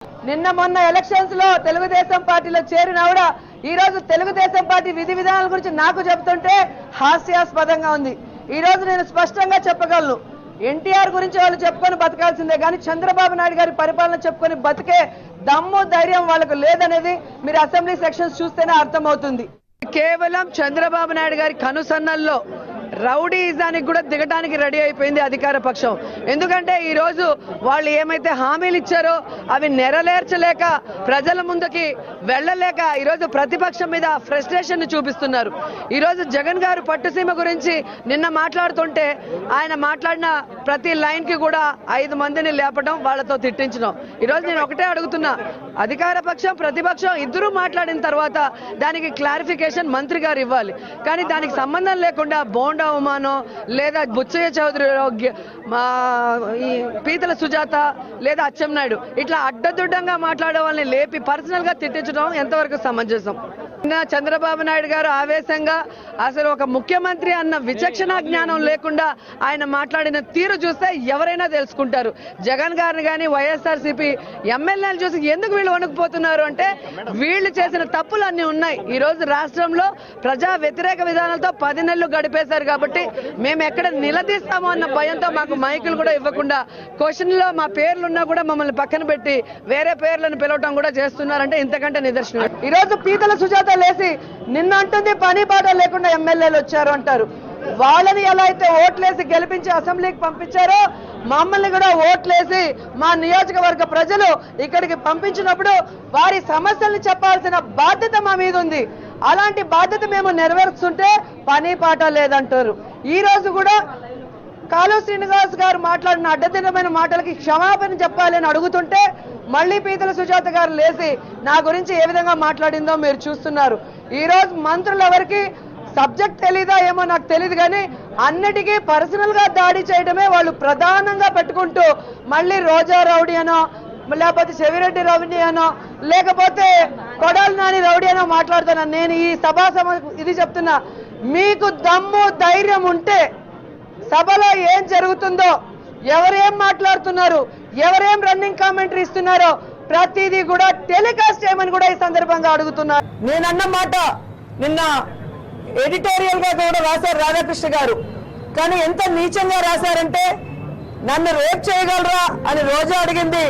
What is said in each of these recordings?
నిన్న మొన్న ఎలక్షన్స్ లో తెలుగుదేశం పార్టీలో చేరిన కూడా ఈ రోజు తెలుగుదేశం పార్టీ విధి విధానాల గురించి నాకు చెప్తుంటే హాస్యాస్పదంగా ఉంది. ఈ రోజు నేను స్పష్టంగా చెప్పగలను, ఎన్టీఆర్ గురించి వాళ్ళు చెప్పుకొని బతకాల్సిందే కానీ చంద్రబాబు నాయుడు గారి పరిపాలన చెప్పుకొని బతికే దమ్ము ధైర్యం వాళ్ళకు లేదనేది మీరు అసెంబ్లీ సెక్షన్స్ చూస్తేనే అర్థమవుతుంది. కేవలం చంద్రబాబు నాయుడు గారి కనుసన్నల్లో రౌడీజానికి కూడా దిగడానికి రెడీ అయిపోయింది అధికార పక్షం. ఎందుకంటే ఈ రోజు వాళ్ళు ఏమైతే హామీలు ఇచ్చారో అవి నెరవేర్చలేక ప్రజల ముందుకి వెళ్ళలేక ఈరోజు ప్రతిపక్షం మీద ఫ్రస్ట్రేషన్ చూపిస్తున్నారు. ఈరోజు జగన్ గారు పట్టుసీమ గురించి నిన్న మాట్లాడుతుంటే ఆయన మాట్లాడిన ప్రతి లైన్ కి కూడా 5 మందిని లేపడం, వాళ్ళతో తిట్టించడం. ఈరోజు నేను ఒకటే అడుగుతున్నా, అధికార పక్షం ప్రతిపక్షం ఇద్దరూ మాట్లాడిన తర్వాత దానికి క్లారిఫికేషన్ మంత్రి గారు ఇవ్వాలి. కానీ దానికి సంబంధం లేకుండా బోండా ఉమానో లేదా బుచ్చయ్య చౌదరి, ఈ పీతల సుజాత లేదా అచ్చెన్నాయుడు ఇట్లా అడ్డదుడ్డంగా మాట్లాడే వాళ్ళని లేపి పర్సనల్ గా తిట్టించడం ఎంతవరకు సమంజసం? చంద్రబాబు నాయుడు గారు ఆవేశంగా అసలు ఒక ముఖ్యమంత్రి అన్న విచక్షణ జ్ఞానం లేకుండా ఆయన మాట్లాడిన తీరు చూస్తే ఎవరైనా తెలుసుకుంటారు. జగన్ గారిని కానీ వైఎస్ఆర్సీపీ ఎమ్మెల్యేలు చూసి ఎందుకు వీళ్ళు వణుకుపోతున్నారు అంటే వీళ్ళు చేసిన తప్పులు అన్ని ఉన్నాయి. ఈ రోజు రాష్ట్రంలో ప్రజా వ్యతిరేక విధానాలతో 10 నెలలు గడిపేశారు కాబట్టి మేము ఎక్కడ నిలదీస్తామో అన్న భయంతో మాకు మైకులు కూడా ఇవ్వకుండా క్వశ్చన్ లో మా పేర్లున్నా కూడా మమ్మల్ని పక్కన పెట్టి వేరే పేర్లను పిలవటం కూడా చేస్తున్నారంటే ఇంతకంటే నిదర్శనం. ఈ రోజు పీతల సుజాత లేసి నిన్న అంటుంది పని పాట లేకుండా ఎమ్మెల్యేలు వచ్చారు అంటారు. వాళ్ళని ఎలా అయితే ఓట్లేసి గెలిపించి అసెంబ్లీకి పంపించారో మమ్మల్ని కూడా ఓట్లేసి మా నియోజకవర్గ ప్రజలు ఇక్కడికి పంపించినప్పుడు వారి సమస్యల్ని చెప్పాల్సిన బాధ్యత మా మీద ఉంది. అలాంటి బాధ్యత మేము నెరవేరుస్తుంటే పని పాట లేదంటారు. ఈ రోజు కూడా కాళూ శ్రీనివాస్ గారు మాట్లాడిన అడ్డదినమైన మాటలకి క్షమాపణ చెప్పాలని అడుగుతుంటే మళ్ళీ పీతల సుజాత గారు లేసి నా గురించి ఏ విధంగా మాట్లాడిందో మీరు చూస్తున్నారు. ఈ రోజు మంత్రులు ఎవరికి సబ్జెక్ట్ తెలీదా ఏమో నాకు తెలియదు కానీ అన్నిటికీ పర్సనల్ గా దాడి చేయడమే వాళ్ళు ప్రధానంగా పెట్టుకుంటూ మళ్ళీ రోజా రౌడీ అనో లేకపోతే చెవిరెడ్డి రౌడీ అనో లేకపోతే కొడాలి నాని రౌడీ అనో మాట్లాడుతున్నాను. నేను ఈ సభా ఇది చెప్తున్నా, మీకు దమ్ము ధైర్యం ఉంటే సభలో ఏం జరుగుతుందో, ఎవరేం మాట్లాడుతున్నారు, ఎవరేం రన్నింగ్ కామెంటరీ ఇస్తున్నారో ప్రతిదీ కూడా టెలికాస్ట్ చేయమని కూడా ఈ సందర్భంగా అడుగుతున్నారు. నేనన్న మాట నిన్న ఎడిటోరియల్ గా కూడా రాశారు రాధాకృష్ణ గారు. కానీ ఎంత నీచంగా రాశారంటే నన్ను రేప్ చేయగలరా అని రోజా అడిగింది.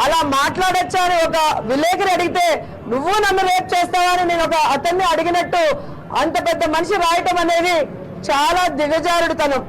అలా మాట్లాడొచ్చా అని ఒక విలేకరి అడిగితే నువ్వు నన్ను రేప్ చేస్తావా అని నేను ఒక అతన్ని అడిగినట్టు అంత పెద్ద మనిషి రాయటం అనేది చాలా దిగజారుడుతనం.